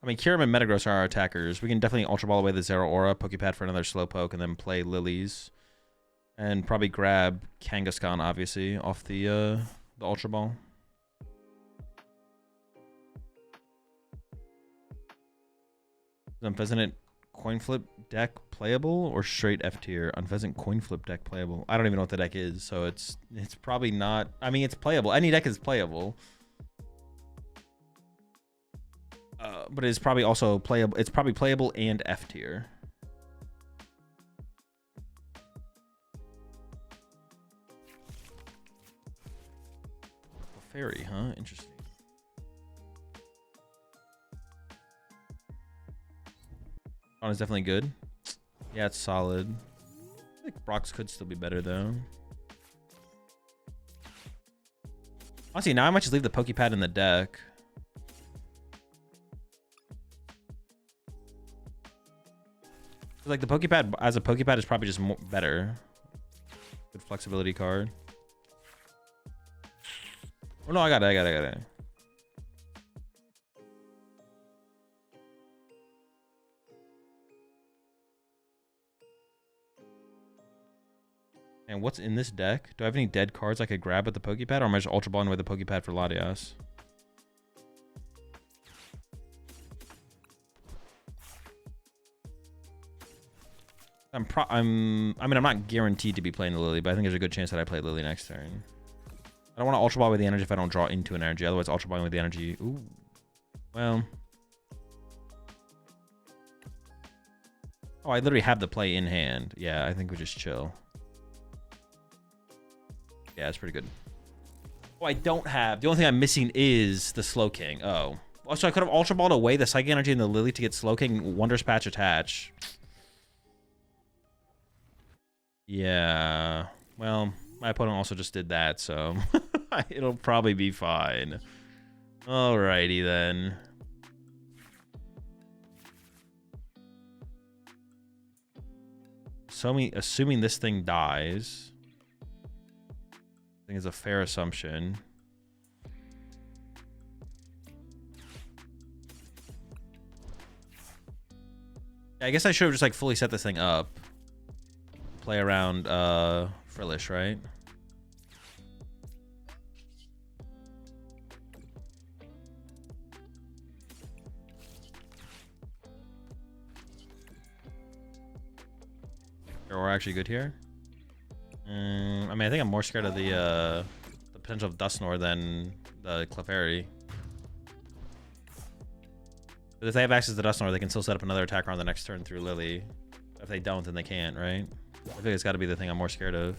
I mean, Kyurem and Metagross are our attackers. We can definitely Ultra Ball away the Zero Aura, Pokepad for another Slowpoke, and then play Lilies. And probably grab Kangaskhan, obviously, off the Ultra Ball. Is Unpheasant coin flip deck playable or straight F tier? Unpheasant coin flip deck playable. I don't even know what the deck is, so it's probably not. I mean, it's playable. Any deck is playable. But it's probably also playable. It's probably playable and F tier. Fairy, huh? Interesting. On is definitely good. Yeah, it's solid. I think Brock's could still be better though. Honestly, now I might just leave the Pokepad in the deck. Like the Pokepad as a Pokepad is probably just better. Good flexibility card. Oh no, I got it. And what's in this deck? Do I have any dead cards I could grab with the Pokepad, or am I just Ultra Balling with the Pokepad for Latias? I mean, I'm not guaranteed to be playing the Lily, but I think there's a good chance that I play Lily next turn. I don't want to Ultra Ball with the energy if I don't draw into an energy. Otherwise, Ultra Balling with the energy. Ooh. Well. Oh, I literally have the play in hand. Yeah, I think we just chill. Yeah, it's pretty good. Oh, I don't have. The only thing I'm missing is the Slowking. Oh. So I could have Ultra Balled away the Psychic Energy and the Lily to get Slowking, Wondrous Patch attach. Yeah. Well, my opponent also just did that, so it'll probably be fine. Alrighty then. So assuming this thing dies, I think it's a fair assumption. Yeah, I guess I should have just like fully set this thing up. Play around Frillish, right? We're actually good here. I mean, I think I'm more scared of the potential of Dusknoir than the Clefairy. But if they have access to Dusknoir, they can still set up another attacker on the next turn through Lily. If they don't, then they can't, right? I think it's got to be the thing I'm more scared of.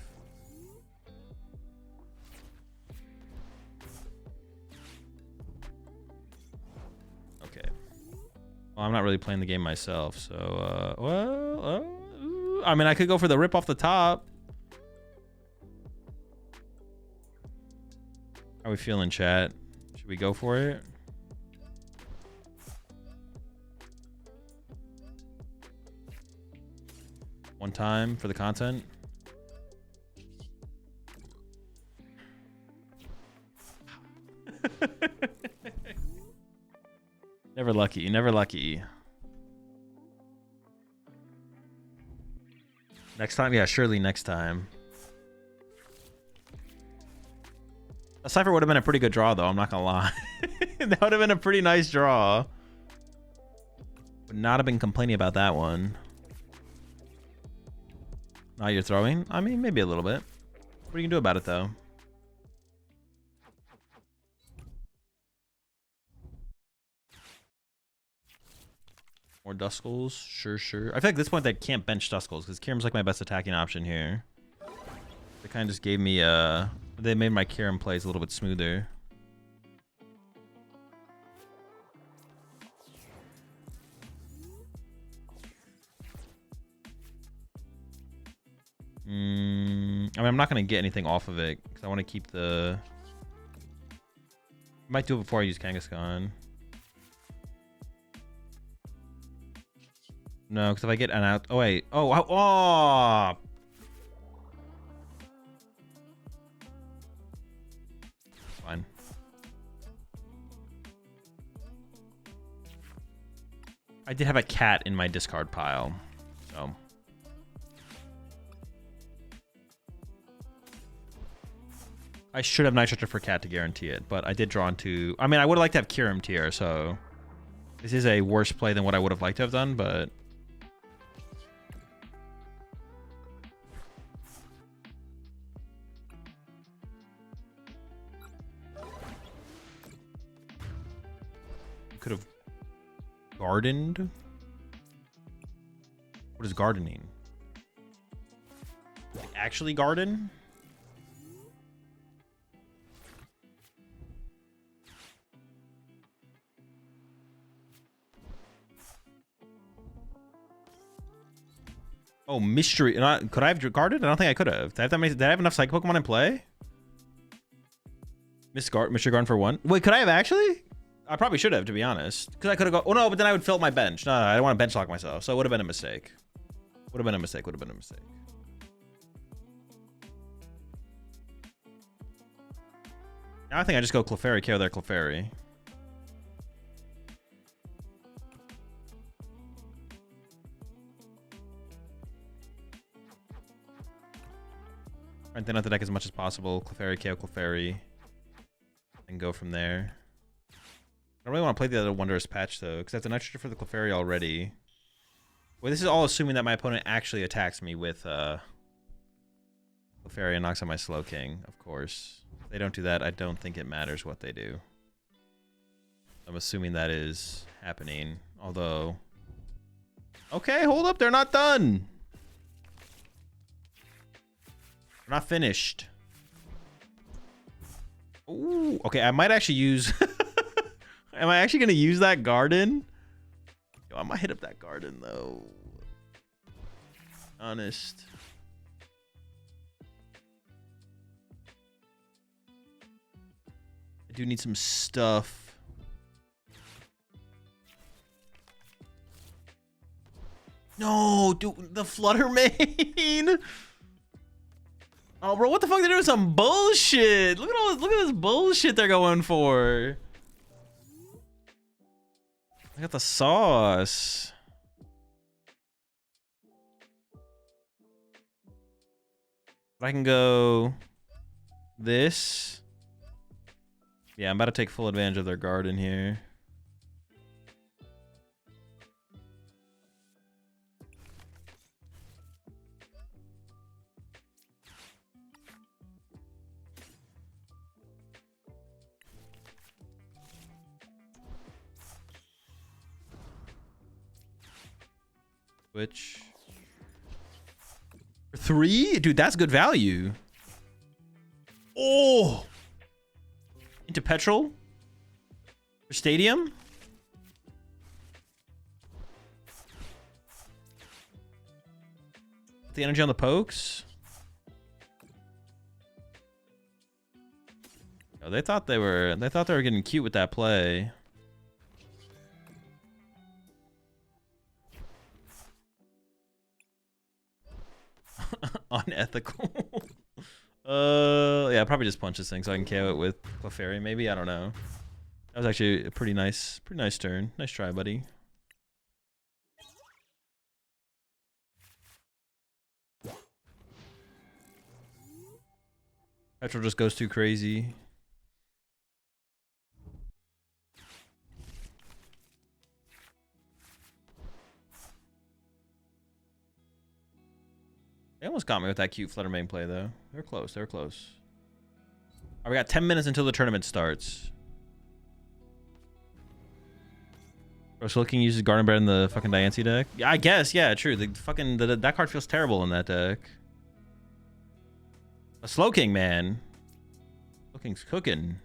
Okay. Well, I'm not really playing the game myself, so I mean, I could go for the rip off the top. How are we feeling, chat? Should we go for it? One time for the content. Never lucky, never lucky. Next time? Yeah, surely next time. A Cypher would have been a pretty good draw, though. I'm not gonna lie. That would have been a pretty nice draw. Would not have been complaining about that one. Now you're throwing? I mean, maybe a little bit. What are you gonna do about it, though? More Duskulls? Sure. I feel like at this point they can't bench Duskulls because Kyurem's like my best attacking option here. They kind of just gave me they made my Kyurem plays a little bit smoother. I mean, I'm not going to get anything off of it because I want to keep the... I might do it before I use Kangaskhan. No, because if I get an out... Oh, wait. Oh! Fine. I did have a cat in my discard pile, so. I should have Nitrogen for cat to guarantee it, but I did draw into... I mean, I would have liked to have Kyurem tier, so... This is a worse play than what I would have liked to have done, but... Could have gardened. What is gardening? Like actually garden? Oh, mystery. Could I have gardened? I don't think I could have. Did I have enough Psychic Pokemon in play? Mystery Garden for 1. Wait, could I have actually? I probably should have, to be honest. Because I could have gone... Oh, no, but then I would fill up my bench. No, I don't want to bench lock myself. So it would have been a mistake. Would have been a mistake. Now I think I just go Clefairy, KO their Clefairy. Try and thin out the deck as much as possible. Clefairy, KO Clefairy. And go from there. I don't really want to play the other Wondrous Patch, though, because I have the Nitrogen for the Clefairy already. Well, this is all assuming that my opponent actually attacks me with Clefairy and knocks out my Slowking, of course. If they don't do that, I don't think it matters what they do. I'm assuming that is happening, although... Okay, hold up, they're not done! They're not finished. Ooh, okay, I might actually use... Am I actually going to use that garden? Yo, I might hit up that garden, though. Honest. I do need some stuff. No, dude, the Flutter Mane. Oh, bro, what the fuck? They're doing some bullshit. Look at this bullshit they're going for. I got the sauce. I can go this. Yeah, I'm about to take full advantage of their garden here. Which for 3? Dude, that's good value. Oh, into Petrol for Stadium. The energy on the pokes. Oh, they thought they were getting cute with that play. Unethical. Yeah, probably just punch this thing so I can KO it with Clefairy, maybe. I don't know. That was actually a pretty nice turn. Nice try, buddy. Petrol just goes too crazy. They almost got me with that cute Flutter Mane play, though. They're close. They're close. All right, we got 10 minutes until the tournament starts. Bro, Slowking uses Garden better in the fucking Diancie deck? Yeah, I guess. Yeah, true. That card feels terrible in that deck. A Slowking, man. Slowking's cooking.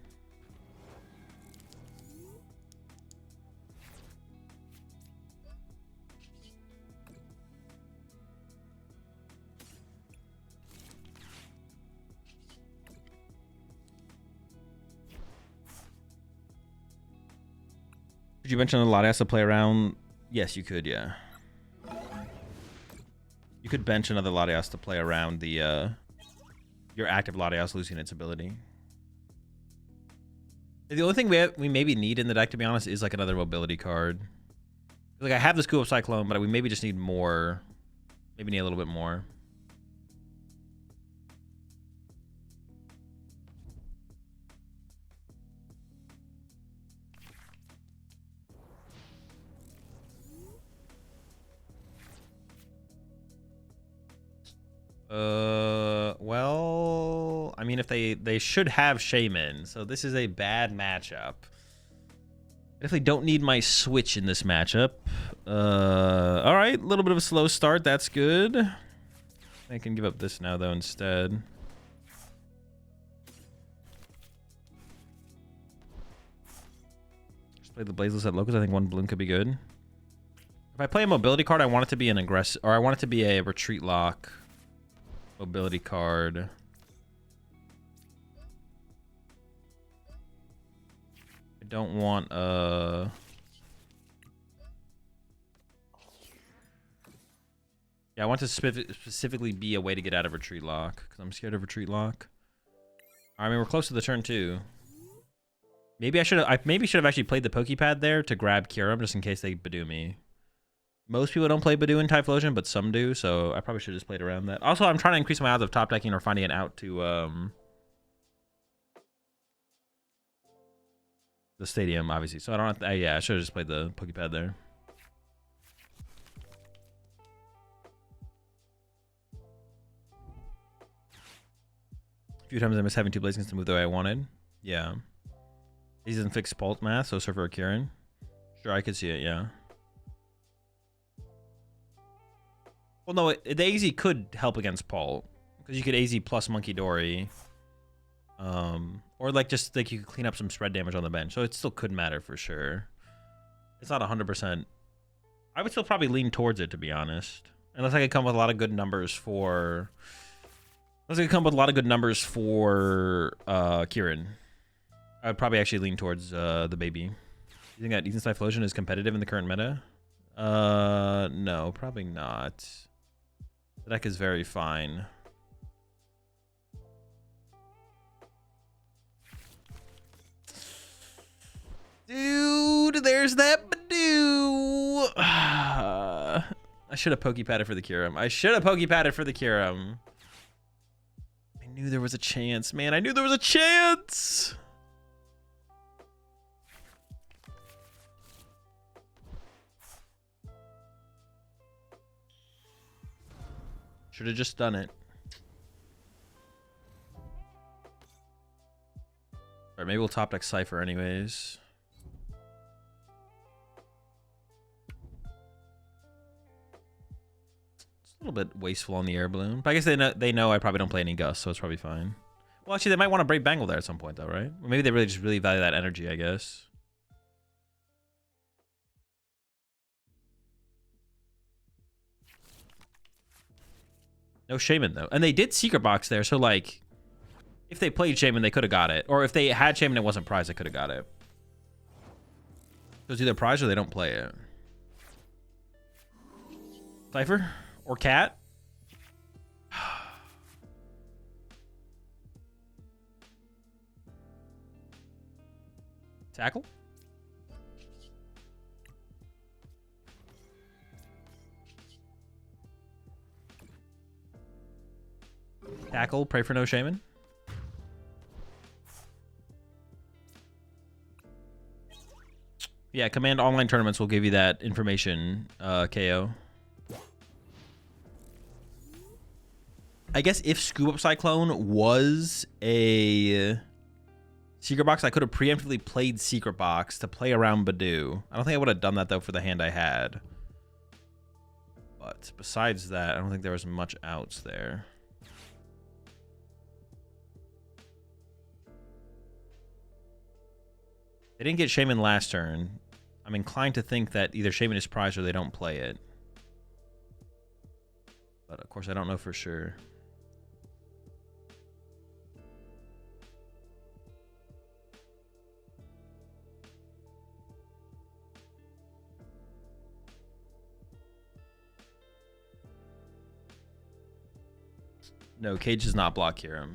Did you mention a Latias to play around? Yes, you could, yeah. You could bench another Latias to play around the your active Latias losing its ability. The only thing we maybe need in the deck, to be honest, is like another mobility card. Like I have the Scoop Up Cyclone, but we maybe just need more. Maybe need a little bit more. Well, I mean, if they should have Shaman, so this is a bad matchup. Definitely don't need my switch in this matchup. All right, a little bit of a slow start. That's good. I can give up this now though instead. Just play the Blazeless at Locust. I think one bloom could be good. If I play a mobility card, I want it to be an aggressive, or I want it to be a retreat lock mobility card. I don't want yeah, I want to specifically be a way to get out of retreat lock because I'm scared of retreat lock. I mean, we're close to the turn too. Maybe I should have actually played the Pokepad there to grab Kyurem just in case they Badoo me. Most people don't play Badoo in Typhlosion, but some do, so I probably should have just played around that. Also, I'm trying to increase my odds of top decking or finding it out to the stadium, obviously. So I don't have to, yeah, I should have just played the Pokepad there. A few times I miss having two Blazings to move the way I wanted. Yeah. He doesn't fix Pult math, so Surfer or Kieran. Sure, I could see it, yeah. Well, no, the AZ could help against Pult. Because you could AZ plus Monkey Dory. Or like just like you could clean up some spread damage on the bench. So it still could matter for sure. It's not 100%. I would still probably lean towards it, to be honest. Unless I could come with a lot of good numbers for... Kieran. I would probably actually lean towards the baby. You think that Ethan's Typhlosion is competitive in the current meta? No, probably not. The deck is very fine. Dude, there's that Badoo. I should have Pokepadded for the Kyurem. I knew there was a chance, man. I knew there was a chance. Should have just done it. Alright, maybe we'll top deck Cypher anyways. It's a little bit wasteful on the air balloon. But I guess they know I probably don't play any Gust, so it's probably fine. Well, actually, they might want to break Bangle there at some point, though, right? Or maybe they really value that energy, I guess. No Shaman, though. And they did Secret Box there, so, like, if they played Shaman, they could have got it. Or if they had Shaman and it wasn't prized, they could have got it. So it's either prized or they don't play it. Cypher? Or Cat? Tackle? Tackle, pray for no Shaman. Yeah, Command Online Tournaments will give you that information, KO. I guess if Scoop Up Cyclone was a Secret Box, I could have preemptively played Secret Box to play around Badoo. I don't think I would have done that, though, for the hand I had. But besides that, I don't think there was much outs there. They didn't get Shaman last turn. I'm inclined to think that either Shaman is prized or they don't play it. But, of course, I don't know for sure. No, Cage does not block Kyurem.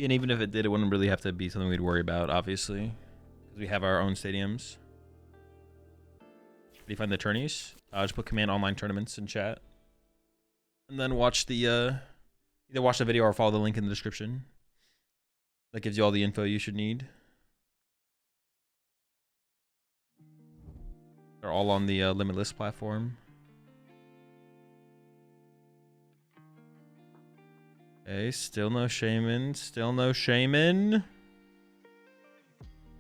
And even if it did, it wouldn't really have to be something we'd worry about, obviously, because we have our own stadiums. Do you find the tourneys? Just put command online tournaments in chat, and then watch the either watch the video or follow the link in the description. That gives you all the info you should need. They're all on the Limitless platform. Okay, still no shaman. Still no shaman. How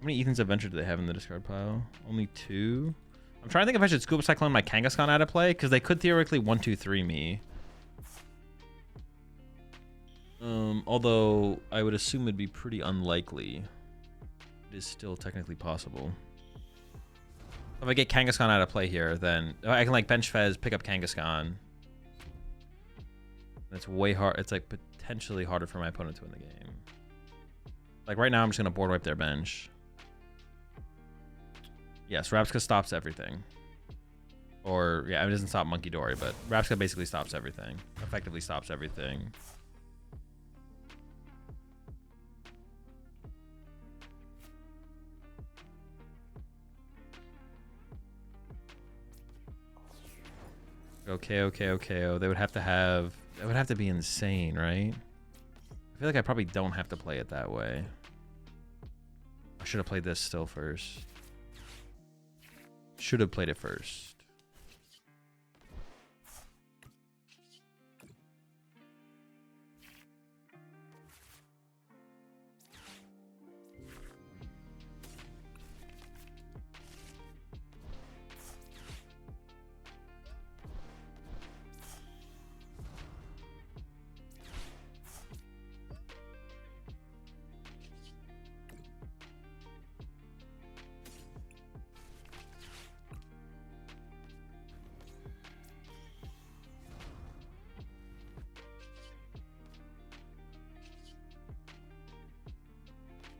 many Ethan's Adventure do they have in the discard pile? Only 2. I'm trying to think if I should Scuba Cyclone my Kangaskhan out of play, because they could theoretically 1-2-3 me. Although I would assume it'd be pretty unlikely. It is still technically possible. If I get Kangaskhan out of play here, then I can like bench Fez, pick up Kangaskhan. It's way hard. It's like potentially harder for my opponent to win the game. Like right now, I'm just gonna board wipe their bench. Yes, Rapska stops everything. Or yeah, it doesn't stop Monkey Dory, but Rapska basically stops everything. Effectively stops everything. Okay. Oh, they would have to have. That would have to be insane, right? I feel like I probably don't have to play it that way. I should have played this still first. Should have played it first.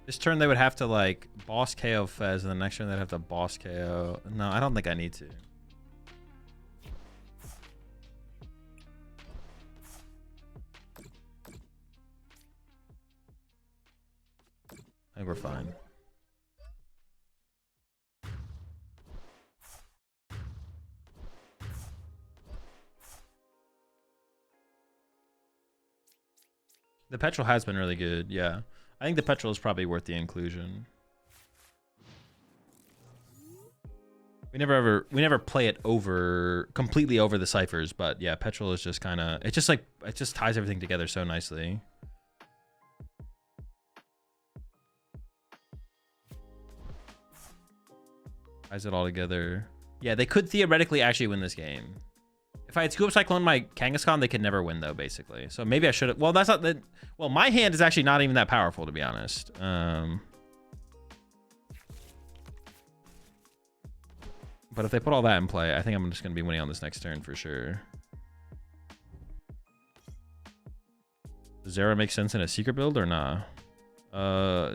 This turn they would have to like boss KO Fez, and the next turn they'd have to boss KO. No, I don't think I need to. I think we're fine. The petrol has been really good, yeah. I think the petrol is probably worth the inclusion. We never play it completely over the ciphers, but yeah, petrol is just kind of, it just ties everything together so nicely. Ties it all together. Yeah, they could theoretically actually win this game. If I had Scuba Cyclone my Kangaskhan, they could never win, though, basically. So maybe I should have... Well, that's not... Well, my hand is actually not even that powerful, to be honest. But if they put all that in play, I think I'm just going to be winning on this next turn for sure. Does Zera make sense in a secret build or nah?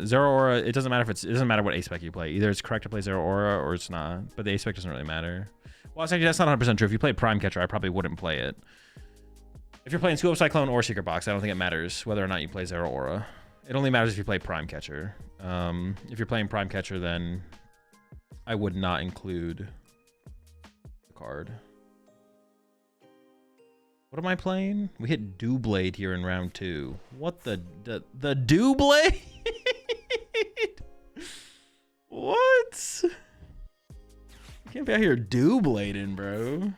Zero Aura, it doesn't matter if it doesn't matter what A-Spec you play. Either it's correct to play Zero Aura or it's not. But the A-Spec doesn't really matter. Well, actually, that's not 100% true. If you played Prime Catcher, I probably wouldn't play it. If you're playing Scuba Cyclone or Secret Box, I don't think it matters whether or not you play Zero Aura. It only matters if you play Prime Catcher. If you're playing Prime Catcher, then I would not include the card. What am I playing? We hit Dewblade here in round 2. What the Dewblade? What? Can't be out here Dewblading, bro.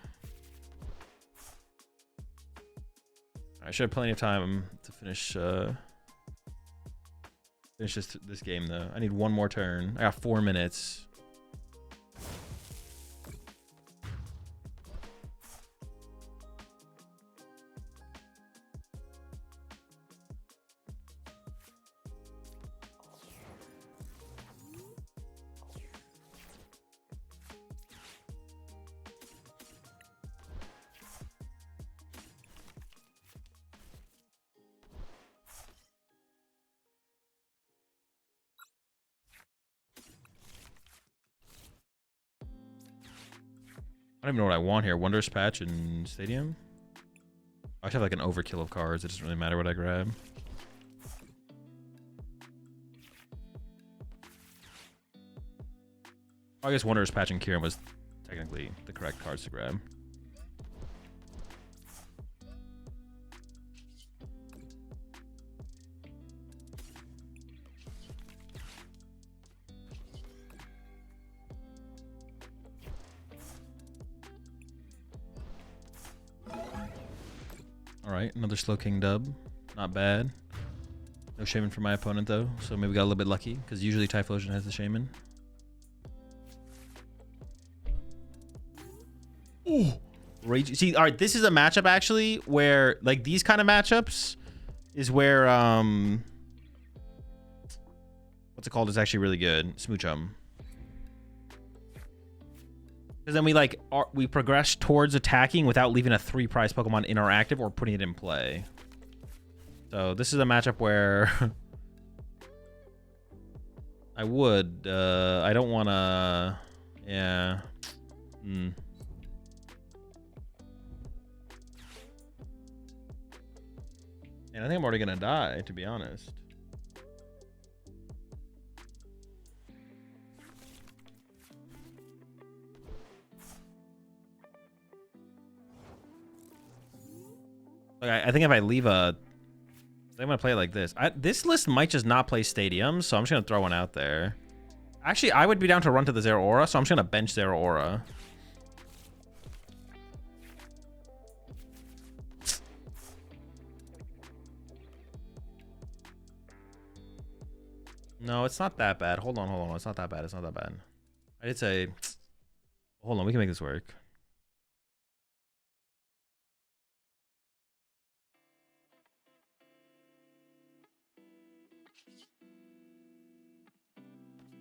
I should have plenty of time to finish this game though. I need one more turn. I got 4 minutes. I don't even know what I want here. Wondrous Patch and Stadium? I should have like an overkill of cards. It doesn't really matter what I grab. I guess Wondrous Patch and Kieran was technically the correct cards to grab. All right, another Slowking dub. Not bad. No Shaman for my opponent, though, so maybe we got a little bit lucky, because usually Typhlosion has the Shaman. Ooh! Rage. See, all right, this is a matchup, actually, where, like, these kind of matchups is where, what's it called? Is actually really good. Smoochum. Because then we, like, we progress towards attacking without leaving a 3-prize Pokemon interactive or putting it in play. So this is a matchup where I would, I don't want to, yeah. And I think I'm already going to die, to be honest. Like, I think if I leave a... I'm going to play it like this. This list might just not play stadiums, so I'm just going to throw one out there. Actually, I would be down to run to the Zeraora, so I'm just going to bench Zeraora. No, it's not that bad. Hold on. It's not that bad. It's not that bad. I did say... Hold on, we can make this work.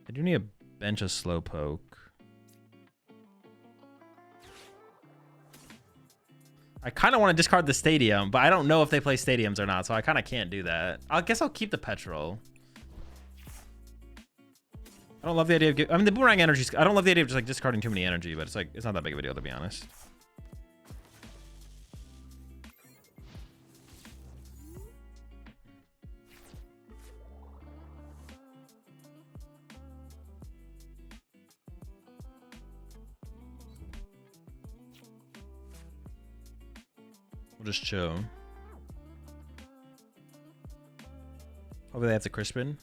I do need a bench of Slowpoke. I kind of want to discard the Stadium, but I don't know if they play Stadiums or not, so I kind of can't do that. I guess I'll keep the Petrol. I don't love the idea of... I mean, the Boomerang energy... I don't love the idea of just, like, discarding too many energy, but it's, like, it's not that big of a deal, to be honest. We'll just chill. Hopefully they have the Crispin.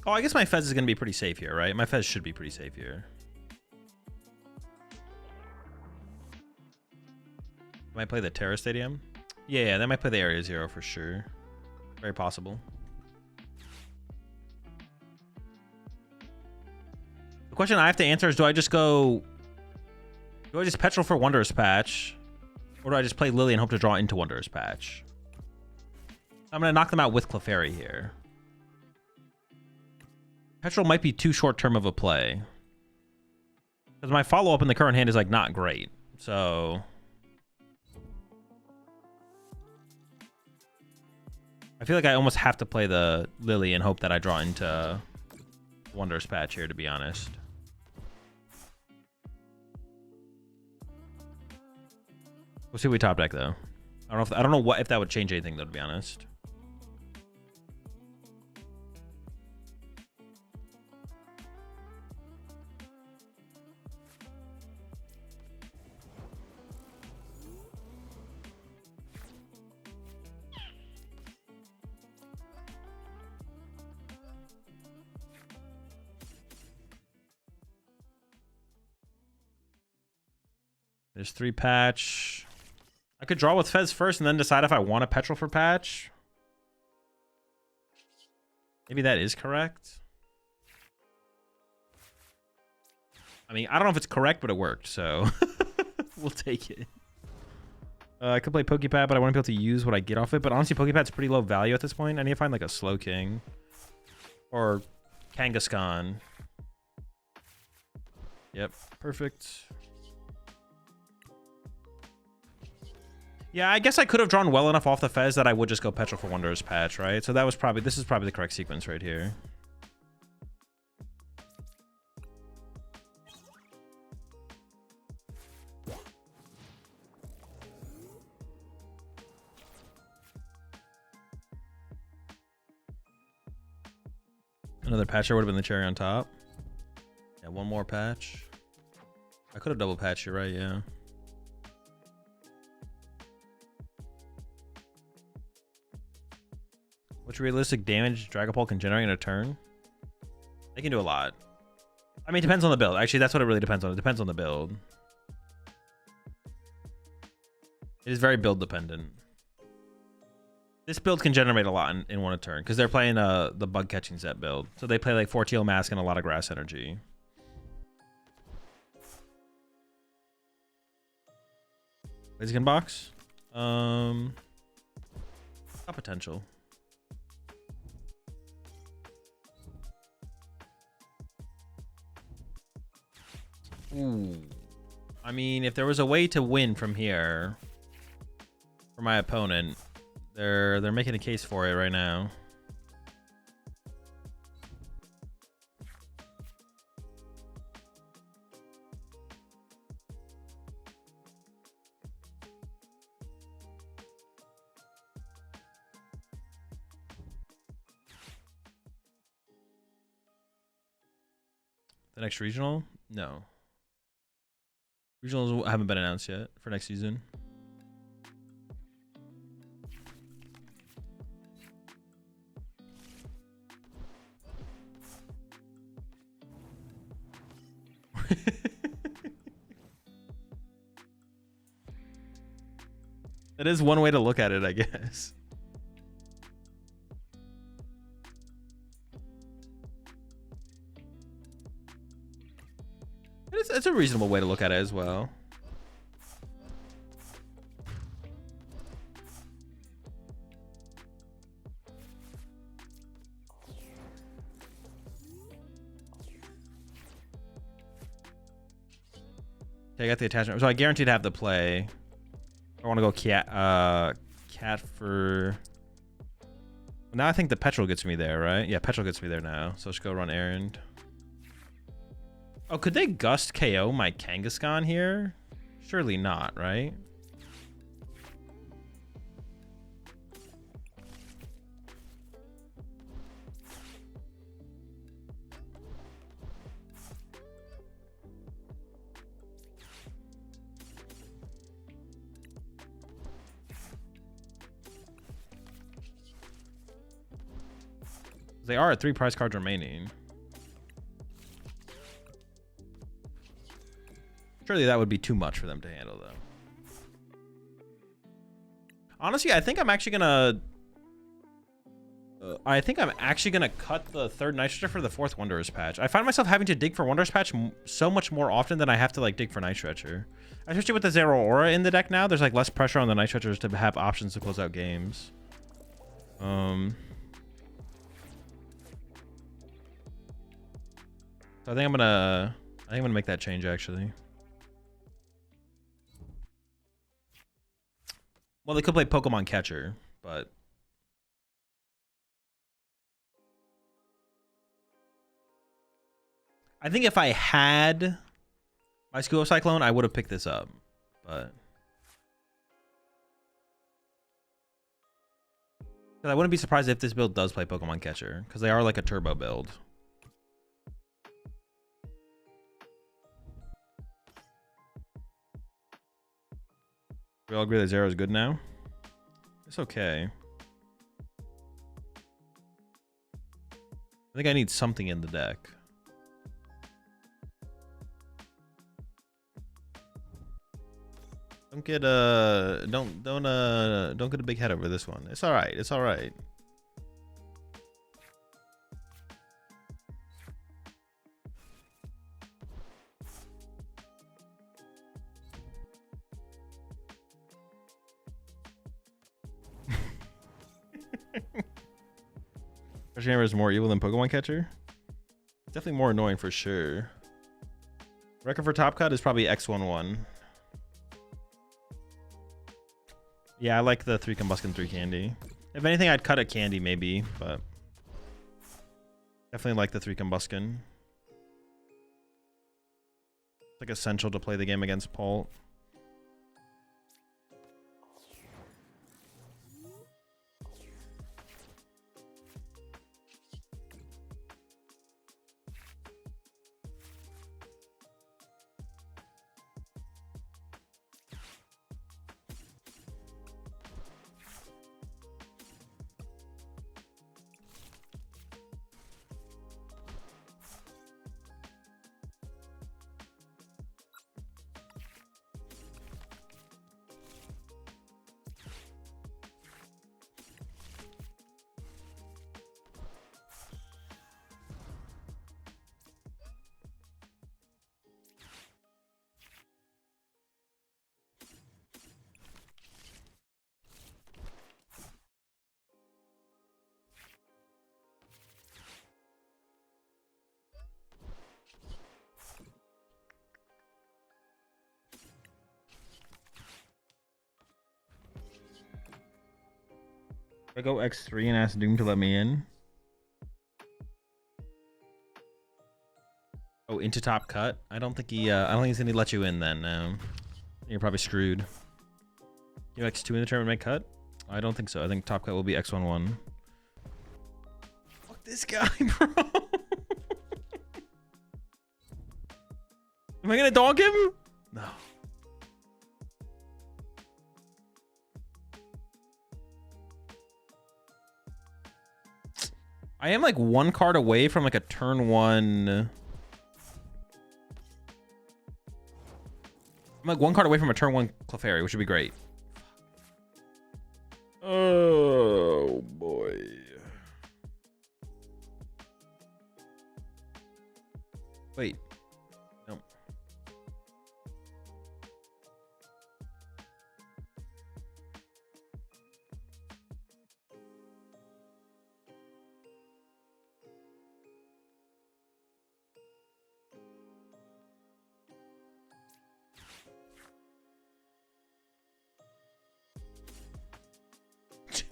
Oh, I guess my Fez is going to be pretty safe here, right? My Fez should be pretty safe here. Might play the Terra Stadium. Yeah, they might play the Area Zero for sure. Very possible. The question I have to answer is, do I just Petrol for Wondrous Patch? Or do I just play Lily and hope to draw into Wondrous Patch? I'm going to knock them out with Clefairy here. Petrol might be too short term of a play. Because my follow-up in the current hand is, like, not great. So... I feel like I almost have to play the Lily and hope that I draw into Wondrous Patch here, to be honest. We'll see what we top deck, though. I don't know if that would change anything, though, to be honest. There's 3 patch. I could draw with Fez first and then decide if I want a Petrol for patch. Maybe that is correct. I mean, I don't know if it's correct, but it worked, so we'll take it. I could play Pokepad, but I want to be able to use what I get off it. But honestly, Pokepad's pretty low value at this point. I need to find like a Slowking or Kangaskhan. Yep, perfect. Yeah, I guess I could have drawn well enough off the Fez that I would just go Petrol for Wondrous Patch, right? So that was probably... This is probably the correct sequence right here. Another Patcher would have been the cherry on top. one more patch. I could have double patched, you're right, yeah. What's realistic damage Dragapult can generate in a turn? They can do a lot. I mean, it depends on the build. Actually, that's what it really depends on. It depends on the build. It is very build dependent. This build can generate a lot in one turn because they're playing the bug catching set build. So they play like 4 Teal Mask and a lot of grass energy. Blaziken box? Got potential. Ooh. I mean, if there was a way to win from here for my opponent, they're making a case for it right now. The next regional? No. Regionals haven't been announced yet for next season. That is one way to look at it, I guess. It's a reasonable way to look at it as well. Okay, I got the attachment. So I guaranteed to have the play. I want to go cat for... Now I think the petrol gets me there, right? Yeah, petrol gets me there now. So let's go run errand. Oh, could they gust KO my Kangaskhan here? Surely not, right? They are at 3 prize cards remaining. Surely that would be too much for them to handle, though. Honestly, I think I'm actually gonna... cut the 3rd Nitrogen for the 4th Wanderer's patch. I find myself having to dig for Wanderer's patch so much more often than I have to like dig for Night Stretcher. Especially with the Zero Aura in the deck now, there's like less pressure on the Night Stretchers to have options to close out games. So I think I'm gonna make that change actually. Well, they could play Pokemon Catcher, but I think if I had my School of Cyclone, I would have picked this up, but I wouldn't be surprised if this build does play Pokemon Catcher because they are like a turbo build. We all agree that Zero is good now. It's okay. I think I need something in the deck. Don't get don't get a big head over this one. It's all right. It's all right. Treasure Hammer is more evil than Pokemon Catcher. Definitely more annoying for sure. Record for top cut is probably X11. Yeah, I like the 3 Combuskin 3 Candy. If anything, I'd cut a Candy maybe, but definitely like the 3 Combuskin. It's like essential to play the game against Pult. I go X3 and ask Doom to let me in. Oh, into top cut? I don't think he. I don't think he's gonna let you in then. No, you're probably screwed. You X2 in the tournament make cut? I don't think so. I think top cut will be X11. Fuck this guy, bro. Am I gonna dog him? No. I am like one card away from like a turn one. I'm like one card away from a turn one Clefairy, which would be great. Oh boy. Wait. No.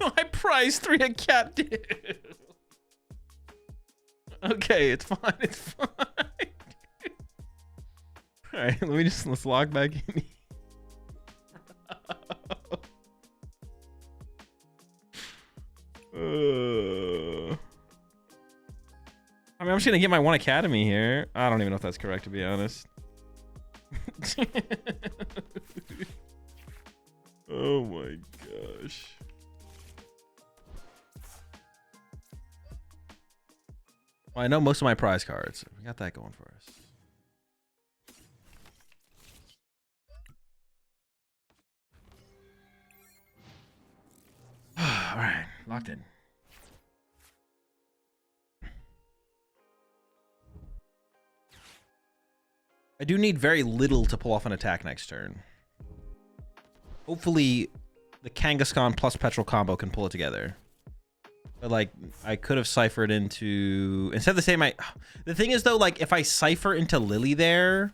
I prize 3 a cat, dude. Okay, it's fine. It's fine. All right, let's log back in. I mean, I'm just gonna get my 1 academy here. I don't even know if that's correct, to be honest. Oh my gosh. Well, I know most of my prize cards. We got that going for us. All right, locked in. I do need very little to pull off an attack next turn. Hopefully, the Kangaskhan plus Petrol combo can pull it together. But like, I could have ciphered into instead of the same. The thing is though, like if I cipher into Lily there,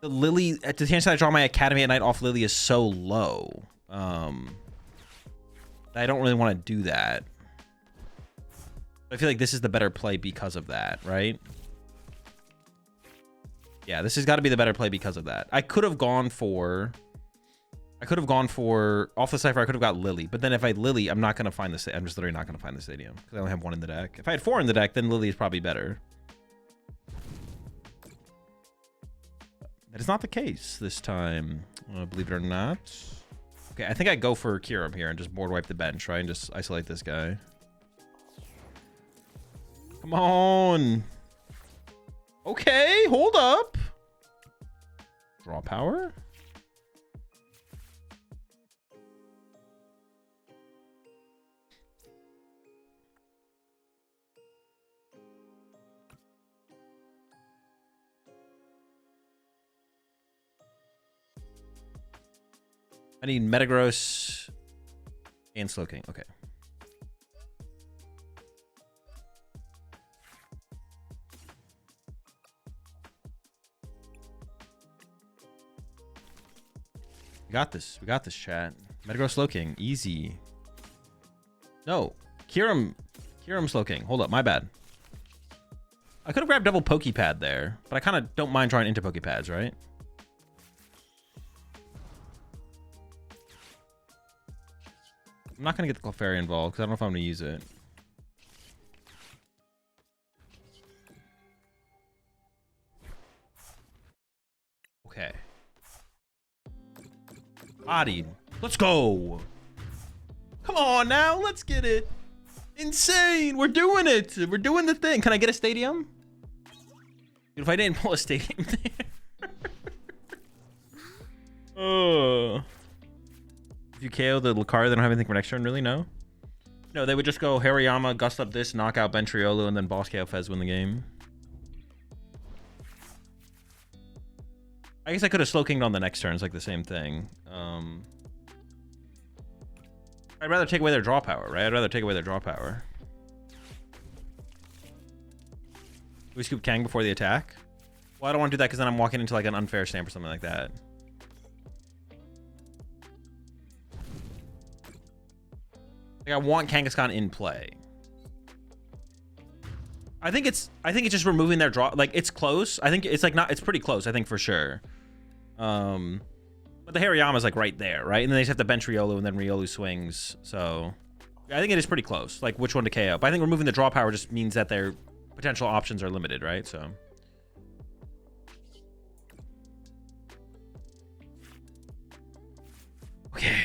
the Lily the chance that I draw my Academy at night off Lily is so low. I don't really want to do that. I feel like this is the better play because of that, right? Yeah, this has got to be the better play because of that. I could have gone for off the cipher. I could have got Lily, but then if I had Lily, I'm not gonna find the. I'm just literally not gonna find the stadium because I only have 1 in the deck. If I had 4 in the deck, then Lily is probably better. That is not the case this time, believe it or not. Okay, I think I go for Kiram here and just board wipe the bench, right, and just isolate this guy. Come on. Okay, hold up. Draw power. I need Metagross and Slowking. Okay. We got this. We got this, chat. Metagross Slowking. Easy. No. Kiram Slowking. Hold up. My bad. I could have grabbed double Pokepad there, but I kind of don't mind drawing into Pokepads, right? I'm not going to get the Clefairy involved because I don't know if I'm going to use it. Okay. Bodied. Let's go. Come on now. Let's get it. Insane. We're doing it. We're doing the thing. Can I get a stadium? Dude, if I didn't pull a stadium there. Oh. If you KO the Lucario, they don't have anything for next turn, really? No? No, they would just go Hariyama, gust up this, knock out Ventriolo, and then boss KO Fez win the game. I guess I could have Slowkinged on the next turn. It's like the same thing. I'd rather take away their draw power, right? I'd rather take away their draw power. Do we scoop Kang before the attack? Well, I don't want to do that because then I'm walking into like an unfair stamp or something like that. Like, I want Kangaskhan in play. I think it's just removing their draw. Like, it's close. I think it's like not. It's pretty close. I think for sure. But the Hariyama's like right there, right? And then they just have to bench Riolu, and then Riolu swings. So I think it is pretty close. Like which one to KO. But I think removing the draw power just means that their potential options are limited, right? So. Okay.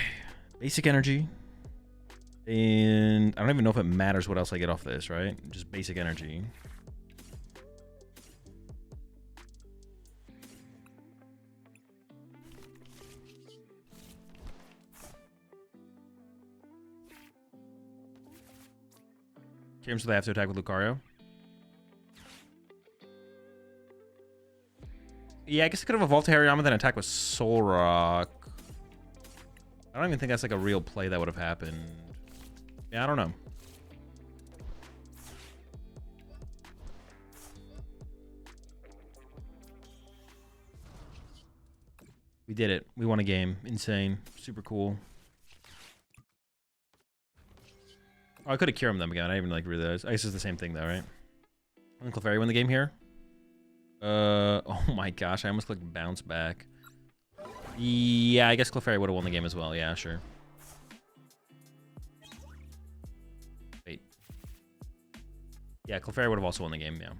Basic energy. And I don't even know if it matters what else I get off this, right? Just basic energy. So they have to attack with Lucario. Yeah, I guess I could have evolved to Hariyama, then attack with Solrock. I don't even think that's like a real play that would have happened. Yeah, I don't know. We did it. We won a game. Insane. Super cool. Oh, I could have cured them again. I didn't even like realize. I guess it's the same thing though, right? And Clefairy win the game here. Oh my gosh, I almost clicked bounce back. Yeah, I guess Clefairy would have won the game as well. Yeah, sure. Wait. Yeah, Clefairy would have also won the game, yeah.